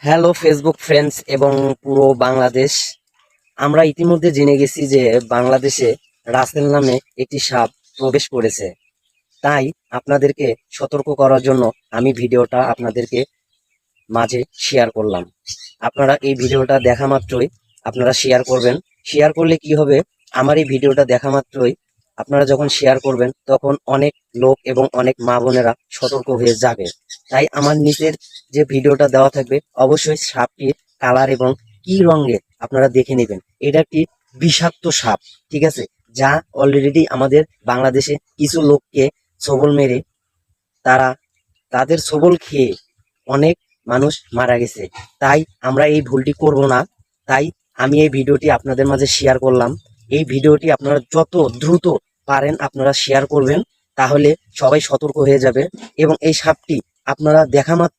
Hello Facebook friends এবং পুরো বাংলাদেশ। আমরা ইতিমধ্যে জেনে গেছি যে বাংলাদেশে রাসেল নামে একটি সাপ প্রবেশ করেছে। তাই আপনাদেরকে সতর্ক করার জন্য আমি ভিডিওটা আপনাদেরকে মাঝে শেয়ার করলাম। আপনারা এই ভিডিওটা দেখা মাত্রই আপনারা শেয়ার করবেন। শেয়ার করলে কি হবে, আমার এই ভিডিওটা দেখা মাত্রই আপনারা যখন শেয়ার করবেন তখন অনেক লোক এবং অনেক মা বোনেরা সতর্ক হয়ে যাবে। তাই আমার নিচের যে ভিডিওটা দেওয়া থাকবে অবশ্যই সাপটির কালার এবং কি রঙের আপনারা দেখে নেবেন। এটা একটি বিষাক্ত সাপ, ঠিক আছে, যা অলরেডি আমাদের বাংলাদেশে কিছু লোককে ছোবল মেরে তারা তাদের ছোবল খেয়ে অনেক মানুষ মারা গেছে। তাই আমরা এই ভুলটি করব না। তাই আমি এই ভিডিওটি আপনাদের মাঝে শেয়ার করলাম। এই ভিডিওটি আপনারা যত দ্রুত পারেন আপনারা শেয়ার করবেন, তাহলে সবাই সতর্ক হয়ে যাবে। এবং এই সাপটি আপনারা দেখা মাত্র